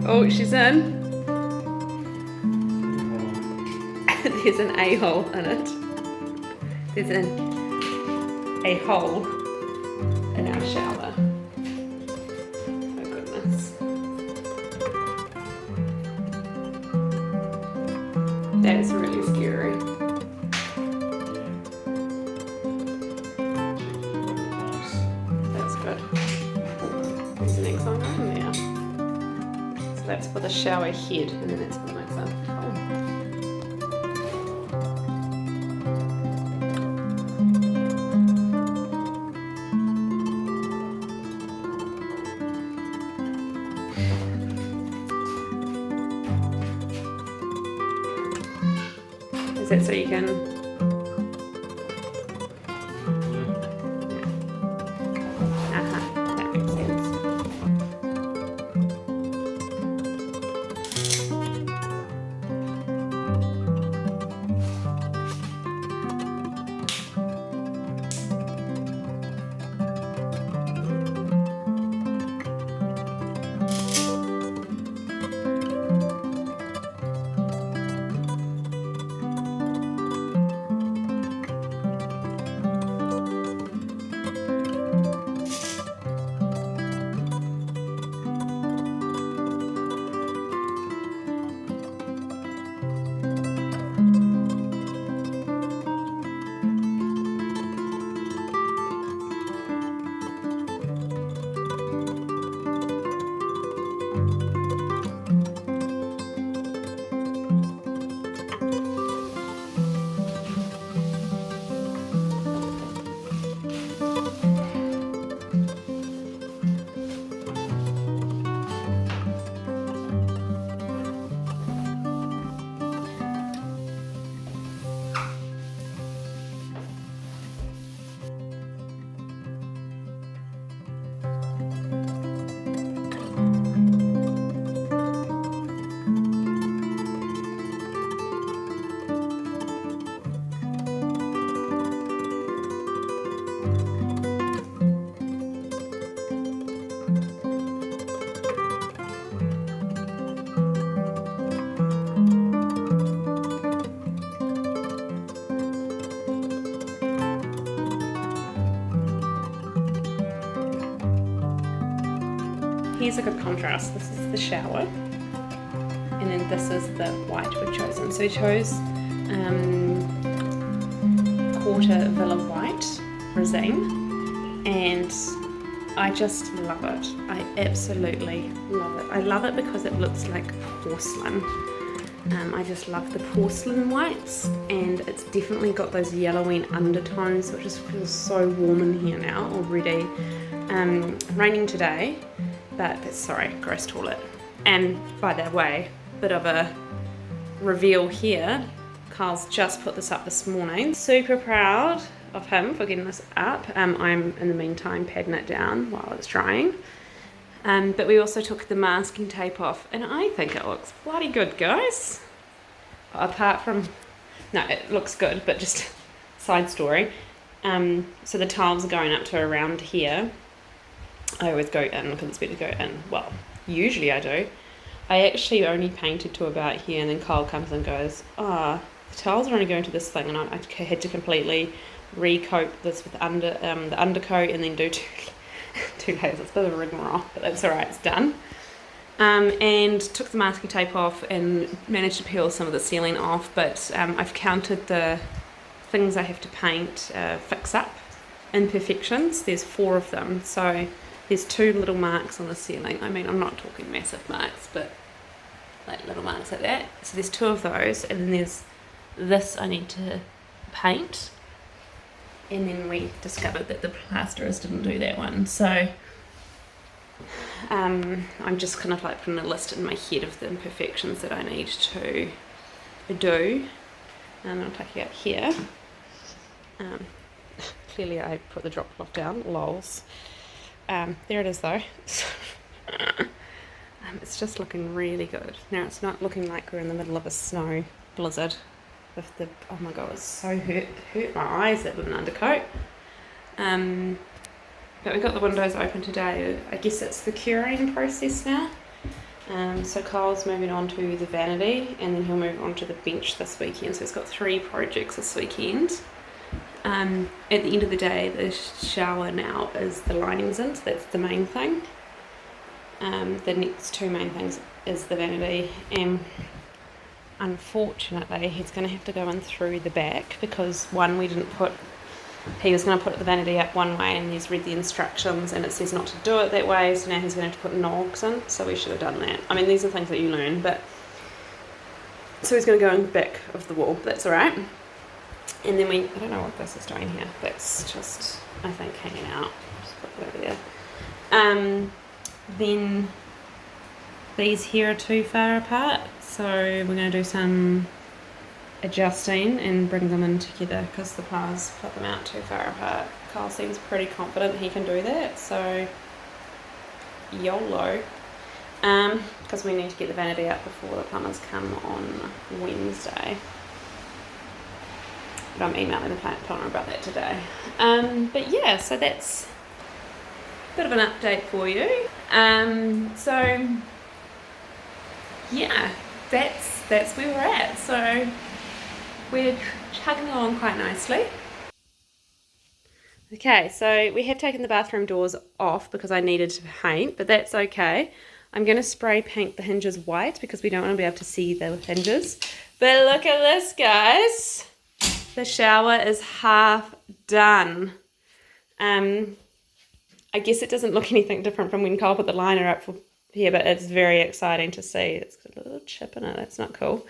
Oh, she's in. There's an a-hole in it. There's a hole in our shower. Oh goodness. That is really scary. That's good. There's an next one in there. So that's for the shower head, and then that's for the mixer. Is that so you can? That makes sense. Here's a good contrast. This is the shower, and then this is the white we've chosen. So we chose quarter Villa White Resine, and I just love it. I absolutely love it. I love it because it looks like porcelain. I just love the porcelain whites, and it's definitely got those yellowing undertones, which just feels so warm in here now already. Raining today, but sorry, gross toilet. And by the way, bit of a reveal here. Carl's just put this up this morning. Super proud of him for getting this up. I'm in the meantime padding it down while it's drying. But we also took the masking tape off, and I think it looks bloody good, guys. Apart from, no, it looks good, but just side story. So the tiles are going up to around here. I always go in because it's better to go in. Well, usually I do. I actually only painted to about here, and then Kyle comes and goes, the tiles are only going to this thing, and I had to completely recoat this with the undercoat and then do two layers. It's a bit of a rigmarole, but that's alright, it's done. And took the masking tape off and managed to peel some of the ceiling off, but I've counted the things I have to paint, fix up, imperfections. There's 4 of them, so there's 2 little marks on the ceiling. I mean, I'm not talking massive marks, but like little marks like that. So there's 2 of those, and then there's this I need to paint. And then we discovered that the plasterers didn't do that one. So I'm just kind of like putting a list in my head of the imperfections that I need to do. And I'll take it out here. Clearly I put the drop cloth down, lols. There it is though. It's just looking really good. Now it's not looking like we're in the middle of a snow blizzard with the, oh my god, it's so hurt my eyes with an undercoat. But we got the windows open today. I guess it's the curing process now. So Kyle's moving on to the vanity, and then he'll move on to the bench this weekend. So he's got 3 projects this weekend. At the end of the day, the shower now is the linings in, so that's the main thing. The next 2 main things is the vanity, and unfortunately he's going to have to go in through the back because he was going to put the vanity up one way, and he's read the instructions and it says not to do it that way, so now he's going to have to put nogs in, so we should have done that. I mean, these are things that you learn, but so he's going to go in the back of the wall, that's alright. And then I don't know what this is doing here, that's just, I think, hanging out. Just put that over there. Then these here are too far apart, so we're going to do some adjusting and bring them in together because the plumbers put them out too far apart. Kyle seems pretty confident he can do that, so YOLO. Because we need to get the vanity up before the plumbers come on Wednesday. But I'm emailing the plumber about that today. But yeah, so that's a bit of an update for you. So yeah, that's where we're at. So we're chugging along quite nicely. Okay, so we have taken the bathroom doors off because I needed to paint, but that's okay. I'm going to spray paint the hinges white because we don't want to be able to see the hinges. But look at this, guys. The shower is half done. I guess it doesn't look anything different from when Kyle put the liner up for here, but it's very exciting to see. It's got a little chip in it. That's not cool.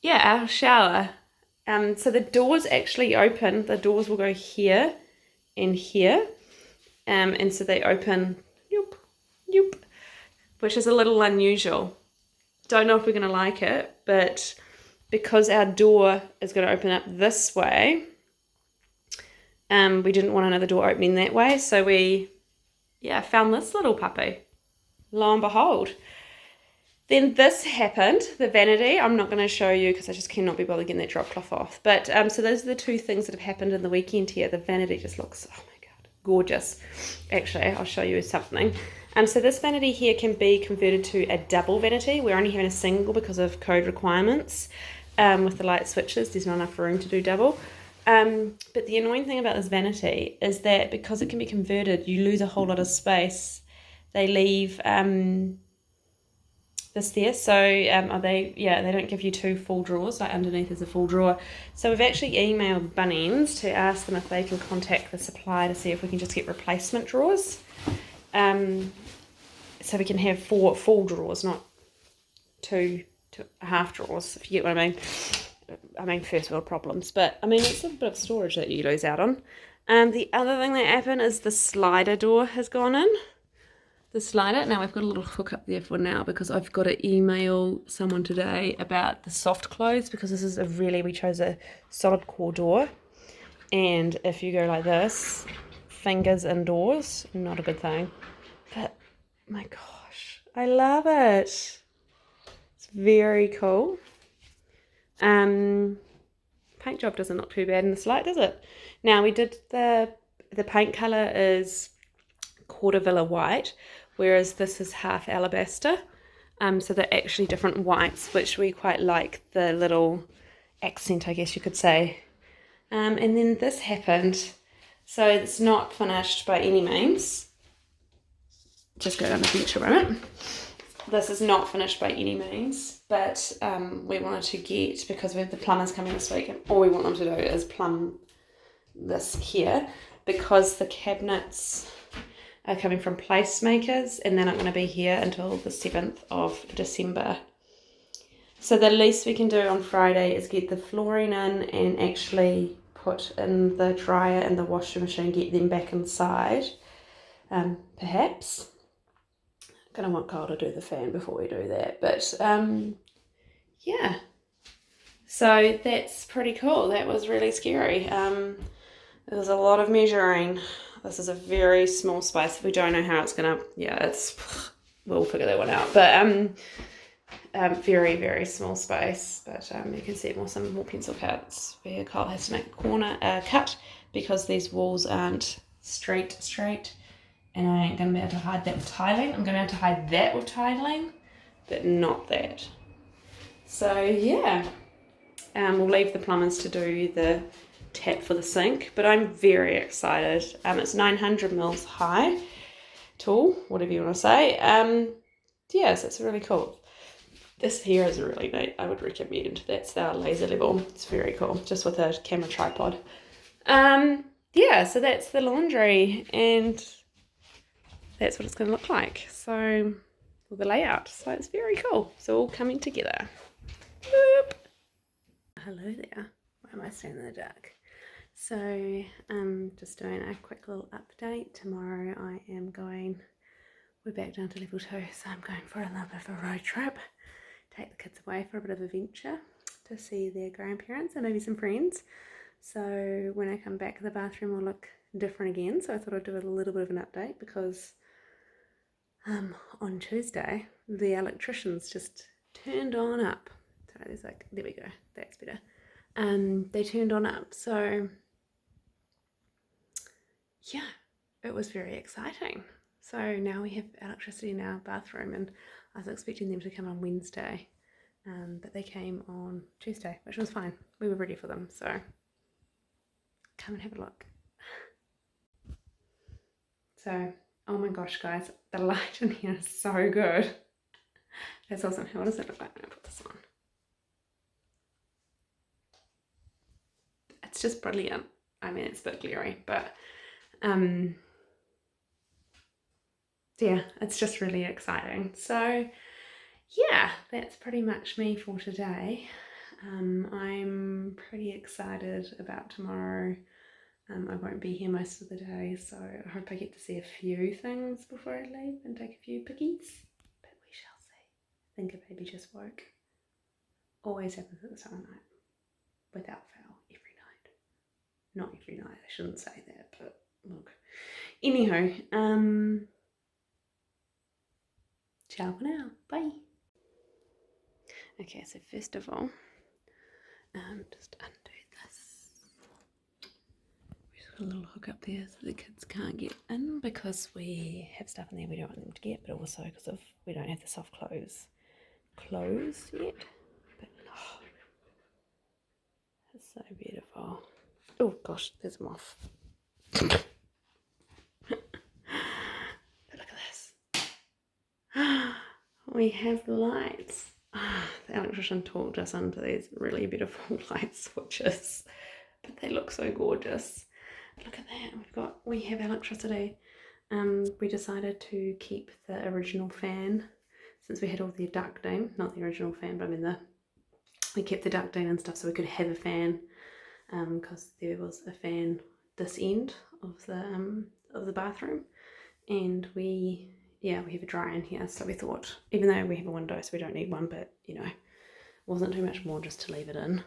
Yeah, our shower. So the doors actually open. The doors will go here and here. And so they open, which is a little unusual. Don't know if we're going to like it, but because our door is going to open up this way, we didn't want another door opening that way. So we, found this little puppy. Lo and behold. Then this happened, the vanity. I'm not going to show you because I just cannot be bothered getting that drop cloth off. But so those are the 2 things that have happened in the weekend here. The vanity just looks, oh my God, gorgeous. Actually, I'll show you something. So this vanity here can be converted to a double vanity. We're only having a single because of code requirements. With the light switches, there's not enough room to do double. But the annoying thing about this vanity is that because it can be converted, you lose a whole lot of space. They leave this there, so they don't give you 2 full drawers, like underneath is a full drawer. So we've actually emailed Bunnings to ask them if they can contact the supplier to see if we can just get replacement drawers. So we can have 4 full drawers, not 2 half drawers, if you get what I mean. I mean, first world problems, but I mean, it's a bit of storage that you lose out on. The other thing that happened is the slider door has gone in. The slider, now we've got a little hook up there for now because I've got to email someone today about the soft close because this is we chose a solid core door. And if you go like this, fingers indoors, not a good thing. But my gosh, I love it. It's very cool. Paint job doesn't look too bad in this light, does it? Now we did the paint colour is quarter villa white, whereas this is half alabaster. So they're actually different whites, which we quite like, the little accent, I guess you could say. And then this happened. So it's not finished by any means. Just go down the bench a moment. This is not finished by any means, but we wanted to get, because we have the plumbers coming this week, and all we want them to do is plumb this here, because the cabinets are coming from placemakers and they're not going to be here until the 7th of December. So the least we can do on Friday is get the flooring in and actually put in the dryer and the washing machine, get them back inside, perhaps. Gonna want Kyle to do the fan before we do that, but yeah, so that's pretty cool. That was really scary. There was a lot of measuring. This is a very small space. We don't know how it's gonna, we'll figure that one out, but very, very small space, but you can see some more pencil cuts where Kyle has to make a corner cut because these walls aren't straight, and I ain't going to be able to hide that with tiling. I'm going to be able to hide that with tiling, but not that. So yeah, we'll leave the plumbers to do the tap for the sink, but I'm very excited. It's 900 mils high, tall, whatever you want to say. Yeah, so it's really cool. This here is really neat. I would recommend. That's our laser level. It's very cool, just with a camera tripod. Yeah, so that's the laundry, and that's what it's going to look like. So, the layout. So it's very cool. It's all coming together. Boop. Hello there. Why am I standing in the dark? So, just doing a quick little update. Tomorrow we're back down to level 2, so I'm going for a little bit of a road trip. Take the kids away for a bit of a venture to see their grandparents and maybe some friends. So when I come back, the bathroom will look different again. So I thought I'd do a little bit of an update because on Tuesday, the electricians just turned on up. So there's like, there we go, that's better. They turned on up. So yeah, it was very exciting. So now we have electricity in our bathroom, and I was expecting them to come on Wednesday, but they came on Tuesday, which was fine. We were ready for them, so come and have a look. So, oh my gosh, guys, the light in here is so good. That's awesome. What does it look like when I put this on? It's just brilliant. I mean, it's a bit glary, but yeah, it's just really exciting. So yeah, that's pretty much me for today. I'm pretty excited about tomorrow. I won't be here most of the day, so I hope I get to see a few things before I leave and take a few pickies, but we shall see. I think a baby just woke. Always happens at this time of night, without fail, every night. Not every night, I shouldn't say that, but look. Anyhow, ciao for now. Bye. Okay, so first of all, just undo this. We just got a little hook up there so the kids can't get in because we have stuff in there we don't want them to get, but also because of we don't have the soft close yet. But oh, it's so beautiful. Oh gosh, there's a moth. But look at this. We have lights. The electrician talked us into these really beautiful light switches, but they look so gorgeous. Look at that. We have electricity. We decided to keep the original fan since we had all the ducting. Not the original fan, but I mean we kept the ducting and stuff so we could have a fan. Because there was a fan this end of the bathroom, and we have a dryer in here, so we thought, even though we have a window so we don't need one, but you know, wasn't too much more just to leave it in.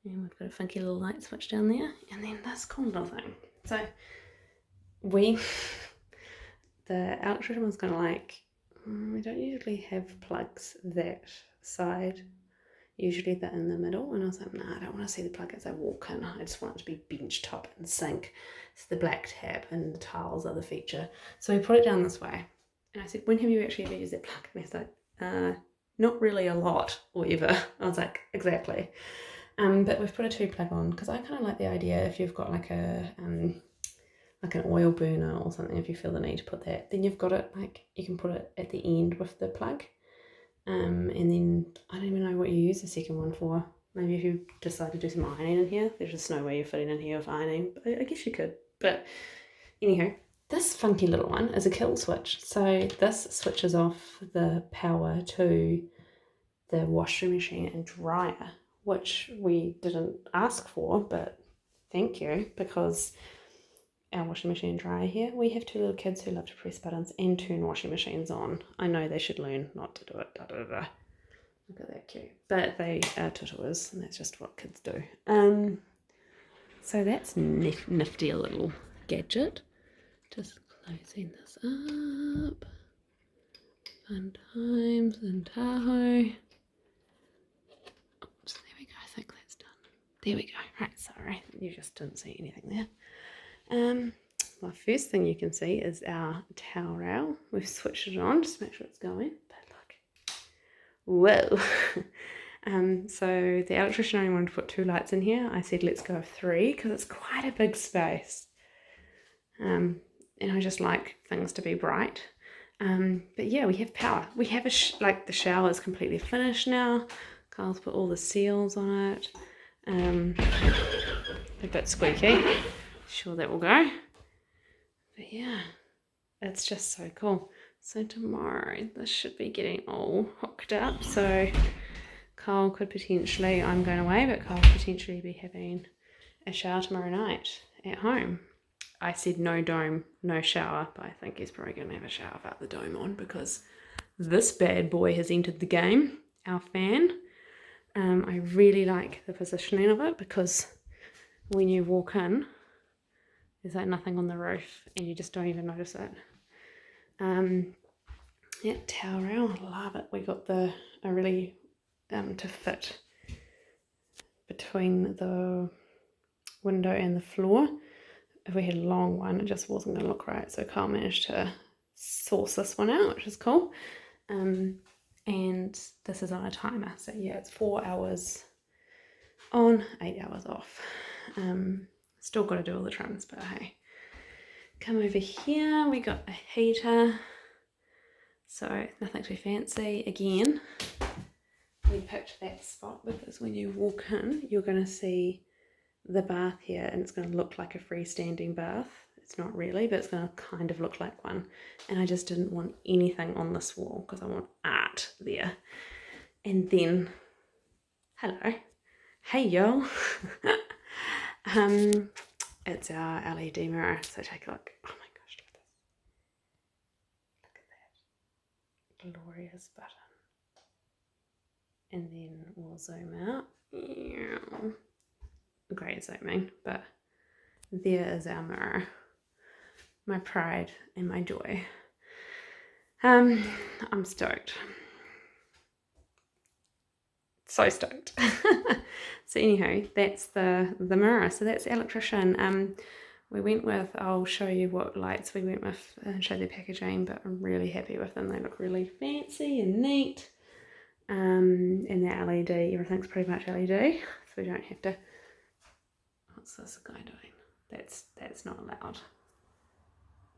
And we've got a funky little light switch down there, and then this cool little thing. So the electrician was kind of like, we don't usually have plugs that side, usually they're in the middle, and I was like, nah, I don't want to see the plug as I walk in. I just want it to be bench top and sink. It's the black tap and the tiles are the feature. So we put it down this way, and I said, when have you actually ever used that plug? And he's like, not really a lot or ever. I was like, exactly. But we've put a 2 plug on because I kind of like the idea if you've got like an oil burner or something, if you feel the need to put that, then you've got it, like you can put it at the end with the plug. And then I don't even know what you use the second one for. Maybe if you decide to do some ironing in here, there's just no way you're fitting in here with ironing, but I guess you could. But anyhow, this funky little one is a kill switch. So this switches off the power to the washing machine and dryer, which we didn't ask for, but thank you, because our washing machine and dryer here, we have 2 little kids who love to press buttons and turn washing machines on. I know they should learn not to do it. Da, da, da. Look at that cute. But they are tutuas, and that's just what kids do. So that's nifty little gadget. Just closing this up. Fun times in Tahoe. Oops, there we go. I think that's done. There we go. Right, sorry. You just didn't see anything there. my first thing you can see is our towel rail. We've switched it on just to make sure it's going. But look, whoa. So the electrician only wanted to put 2 lights in here. I said let's go with 3 because it's quite a big space. And I just like things to be bright. But yeah, we have power. We have like the shower is completely finished now. Carl's put all the seals on it. A bit squeaky. Sure that will go. But yeah, it's just so cool. So tomorrow this should be getting all hooked up. So Carl could potentially, I'm going away, but Carl could potentially be having a shower tomorrow night at home. I said no dome, no shower, but I think he's probably going to have a shower without the dome on because this bad boy has entered the game, our fan. I really like the positioning of it because when you walk in, there's like nothing on the roof and you just don't even notice it. Yeah, towel rail, I love it. We got a really to fit between the window and the floor. If we had a long one, it just wasn't going to look right. So Carl managed to source this one out, which is cool. And this is on a timer. So yeah, it's 4 hours on, 8 hours off. Still got to do all the trims, but hey. Come over here, we got a heater. So nothing too fancy. Again, we picked that spot because when you walk in, you're going to see the bath here and it's going to look like a freestanding bath. It's not really, but it's going to kind of look like one. And I just didn't want anything on this wall because I want art there. And then, hello, hey y'all. It's our LED mirror. So take a look. Oh my gosh, look at that. Glorious button. And then we'll zoom out. Great zooming, but there is our mirror. My pride and my joy. I'm stoked. So stoked. So anyhow, that's the mirror. So that's the electrician. We went with, I'll show you what lights we went with and show the packaging, but I'm really happy with them. They look really fancy and neat. And they're LED, everything's pretty much LED, so we don't have to. What's this guy doing? That's not allowed.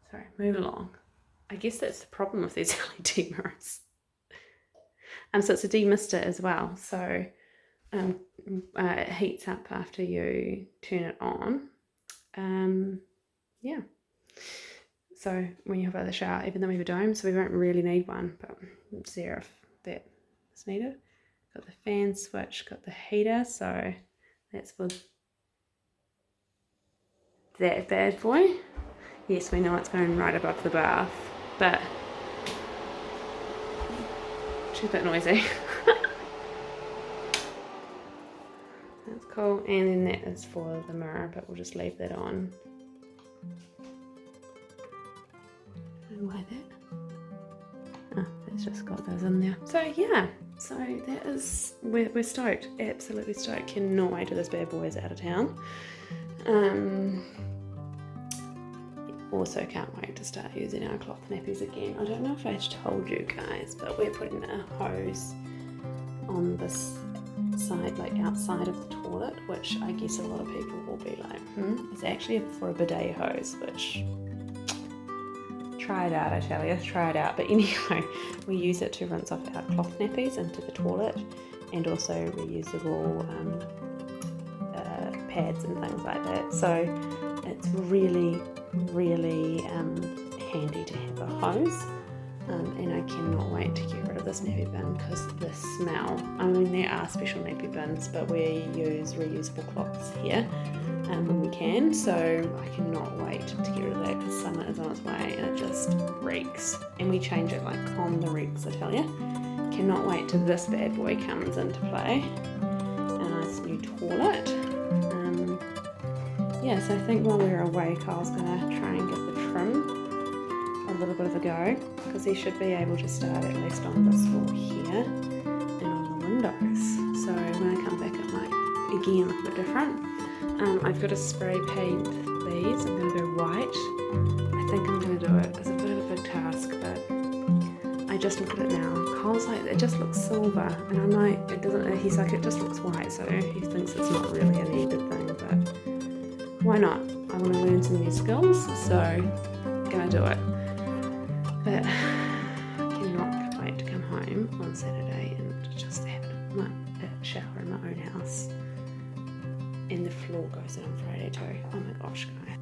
Sorry, move along. I guess that's the problem with these LED mirrors. So it's a demister as well. So it heats up after you turn it on. Yeah. So when you have the shower, even though we have a dome, so we won't really need one, but it's there if that is needed. Got the fan switch, got the heater, so that's for that bad boy. Yes, we know it's going right above the bath, but she's a bit noisy. That's cool. And then that is for the mirror, but we'll just leave that on. And why that? Oh, it's just got those in there. So yeah, so that is, we're stoked, absolutely stoked. Cannot wait till this bad boy is out of town. Also can't wait to start using our cloth nappies again. I don't know if I told you guys, but we're putting a hose on this side, like outside of the toilet, which I guess a lot of people will be like, it's actually for a bidet hose, which, try it out, I tell you, try it out. But anyway, we use it to rinse off our cloth nappies into the toilet, and also reusable pads and things like that. So it's really handy to have a hose, and I cannot wait to get rid of this nappy bin because the smell, I mean there are special nappy bins, but we use reusable cloths here when we can, so I cannot wait to get rid of that because summer is on its way and it just reeks, and we change it like on the reeks, I tell you. Cannot wait till this bad boy comes into play. A nice new toilet. Yeah, so I think while we're away, Carl's going to try and give the trim a little bit of a go, because he should be able to start at least on this wall here and on the windows. So when I come back it might again look a bit different. I've got to spray paint these. I'm going to go white I think I'm gonna do it. It's a bit of a big task, but I just look at it now. Cole's like, it just looks silver, and I'm like, it doesn't. He's like, it just looks white, so he thinks it's not really a needed thing, but why not? I want to learn some new skills, so I'm gonna do it. But I cannot wait to come home on Saturday and just have a shower in my own house. And the floor goes in on Friday too. Oh my gosh, guys.